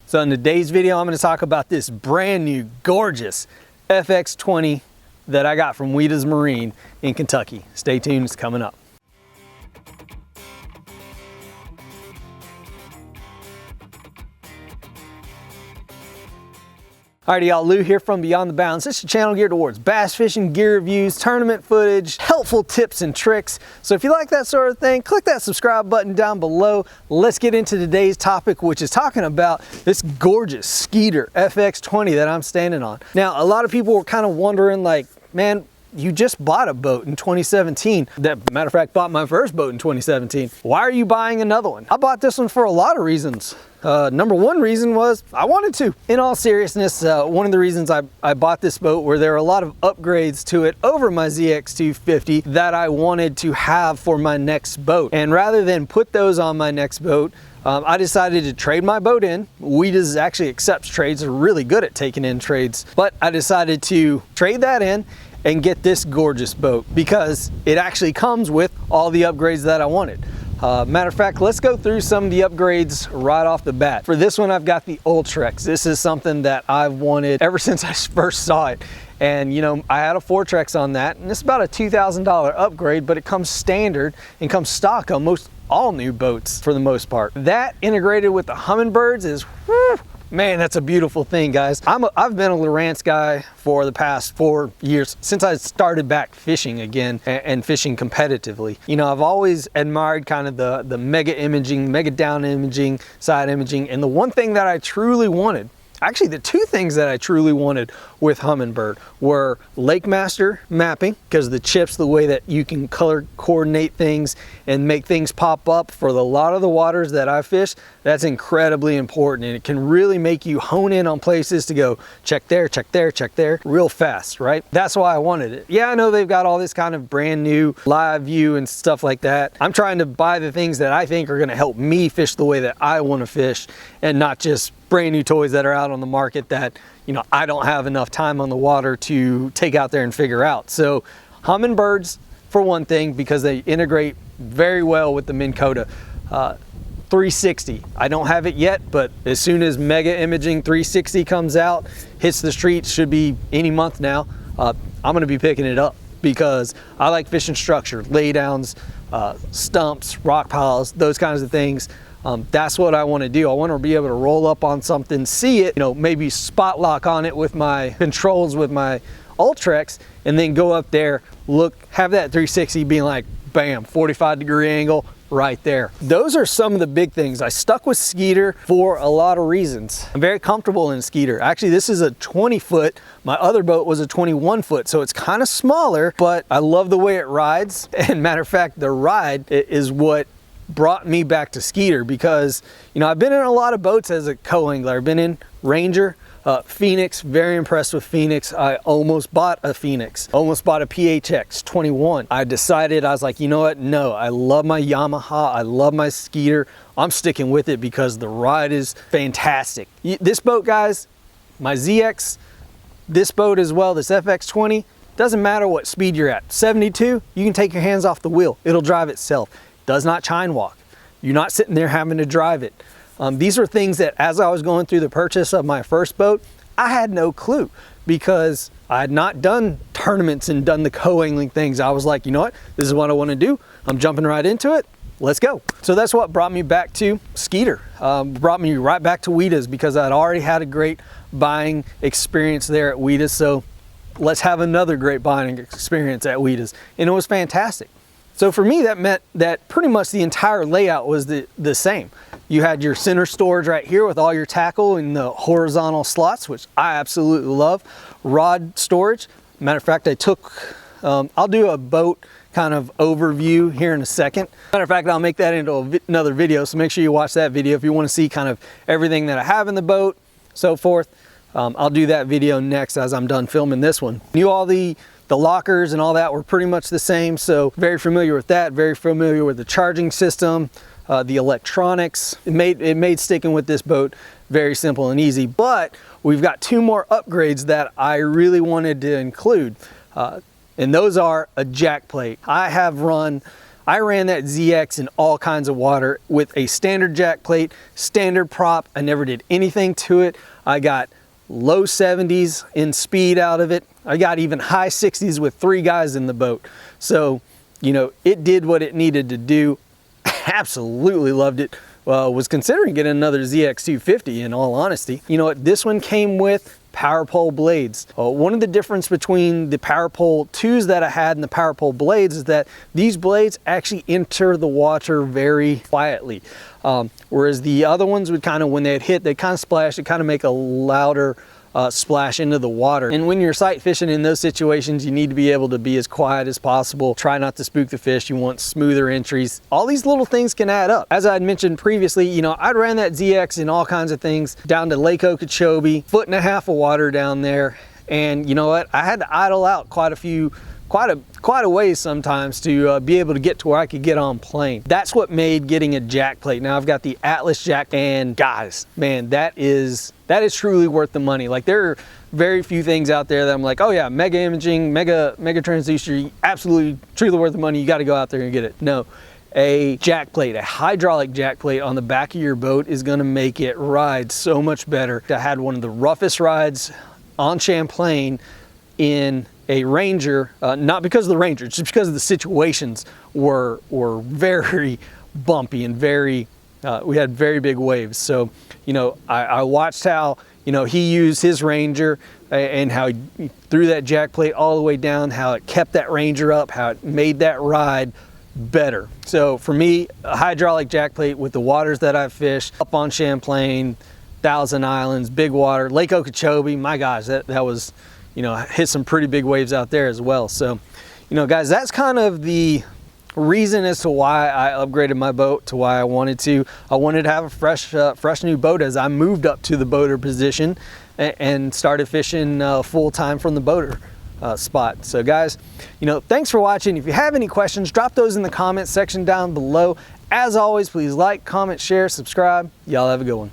So in today's video, I'm going to talk about this brand new, gorgeous FX20 that I got from Wheatas Marine in Kentucky. Stay tuned, it's coming up. Alrighty y'all, Lou here from Beyond the Bounds. This is a channel geared towards bass fishing, gear reviews, tournament footage, helpful tips and tricks. So if you like that sort of thing, click that subscribe button down below. Let's get into today's topic, which is talking about this gorgeous Skeeter FX20 that I'm standing on. Now, a lot of people were kind of wondering like, man, you just bought a boat in 2017. That, matter of fact, bought my first boat in 2017. Why are you buying another one? I bought this one for a lot of reasons. Number one reason was I wanted to. In all seriousness, one of the reasons I bought this boat were there were a lot of upgrades to it over my ZX250 that I wanted to have for my next boat. And rather than put those on my next boat, I decided to trade my boat in. Wheatas actually accepts trades, they're really good at taking in trades. But I decided to trade that in and get this gorgeous boat because it actually comes with all the upgrades that I wanted. Matter of fact, let's go through some of the upgrades right off the bat. For this one, I've got the Ultrex. This is something that I've wanted ever since I first saw it. And you know, I had a Fortrex on that, and it's about a $2,000 upgrade, but it comes standard and comes stock on most all new boats for the most part. That integrated with the Humminbirds is, whew, man, that's a beautiful thing, guys. I've been a Lowrance guy for the past 4 years, since I started back fishing again and fishing competitively. You know, I've always admired kind of the mega imaging, mega down imaging, side imaging, and the one thing that I truly wanted, actually the two things that I truly wanted with Humminbird were Lake Master mapping, because the chips, the way that you can color coordinate things and make things pop up for a lot of the waters that I fish, that's incredibly important, and it can really make you hone in on places to go check there, check there, check there real fast, right? That's why I wanted it. Yeah, I know they've got all this kind of brand new live view and stuff like that. I'm trying to buy the things that I think are going to help me fish the way that I want to fish, and not just brand new toys that are out on the market that, you know, I don't have enough time on the water to take out there and figure out. So Humminbirds for one thing, because they integrate very well with the Minn Kota 360. I don't have it yet, but as soon as Mega Imaging 360 comes out, hits the streets, should be any month now, I'm going to be picking it up because I like fishing structure, laydowns, stumps, rock piles, those kinds of things. That's what I want to do. I want to be able to roll up on something, see it, you know, maybe spot lock on it with my controls with my Ultrex, and then go up there, look, have that 360 being like, bam, 45-degree angle right there. Those are some of the big things. I stuck with Skeeter for a lot of reasons. I'm very comfortable in Skeeter. Actually, this is a 20-foot. My other boat was a 21-foot, so it's kind of smaller, but I love the way it rides. And matter of fact, the ride is what brought me back to Skeeter, because, you know, I've been in a lot of boats as a co-angler. I've been in Ranger, Phoenix, very impressed with Phoenix. I almost bought a Phoenix, almost bought a PHX 21. I decided, I was like, you know what, no, I love my Yamaha, I love my Skeeter. I'm sticking with it because the ride is fantastic. This boat, guys, my ZX, this boat as well, this FX20, doesn't matter what speed you're at. 72, you can take your hands off the wheel. It'll drive itself. Does not chine walk. You're not sitting there having to drive it. These are things that, as I was going through the purchase of my first boat, I had no clue, because I had not done tournaments and done the co-angling things. I was like, you know what, this is what I want to do. I'm jumping right into it. Let's go. So that's what brought me back to Skeeter. Brought me right back to Wheatas, because I'd already had a great buying experience there at Wheatas. So let's have another great buying experience at Wheatas. And it was fantastic. So for me, that meant that pretty much the entire layout was the same. You had your center storage right here with all your tackle in the horizontal slots, which I absolutely love. Rod storage. Matter of fact, I took, I'll do a boat kind of overview here in a second. Matter of fact, I'll make that into another video, so make sure you watch that video if you want to see kind of everything that I have in the boat, so forth. I'll do that video next as I'm done filming this one. Knew all the lockers and all that were pretty much the same, so very familiar with that, very familiar with the charging system, the electronics. It made sticking with this boat very simple and easy. But we've got two more upgrades that I really wanted to include, and those are a jack plate. I I ran that ZX in all kinds of water with a standard jack plate, standard prop. I never did anything to it. I got low 70s in speed out of it. I got even high 60s with 3 guys in the boat. So, you know, it did what it needed to do. Absolutely loved it. Was considering getting another ZX250 in all honesty. You know what, this one came with power pole blades. One of the difference between the power pole 2s that I had and the power pole blades is that these blades actually enter the water very quietly. Whereas the other ones would kind of, when they'd hit, they'd kind of splash, it'd kind of make a louder splash into the water. And when you're sight fishing in those situations, you need to be able to be as quiet as possible. Try not to spook the fish. You want smoother entries. All these little things can add up. As I had mentioned previously, you know, I'd ran that ZX in all kinds of things down to Lake Okeechobee, 1.5 feet of water down there. And you know what? I had to idle out quite a ways sometimes to be able to get to where I could get on plane. That's what made getting a jack plate. Now I've got the Atlas jack, and guys, man, that is truly worth the money. Like, there are very few things out there that I'm like, oh yeah, mega imaging, mega transducer, absolutely truly worth the money. You got to go out there and get it. No, a jack plate, a hydraulic jack plate on the back of your boat is going to make it ride so much better. I had one of the roughest rides on Champlain in a Ranger, not because of the Ranger, just because of the situations were very bumpy and very, we had very big waves. So, you know, I watched how, you know, he used his Ranger and how he threw that jack plate all the way down, how it kept that Ranger up, how it made that ride better. So for me, a hydraulic jack plate with the waters that I've fished up on Champlain, Thousand Islands, big water, Lake Okeechobee, my gosh, that was, you know, hit some pretty big waves out there as well. So, you know, guys, that's kind of the reason as to why I upgraded my boat to why I wanted to have a fresh new boat as I moved up to the boater position and started fishing full time from the boater spot. So guys, you know, thanks for watching. If you have any questions, drop those in the comment section down below. As always, please like, comment, share, subscribe. Y'all have a good one.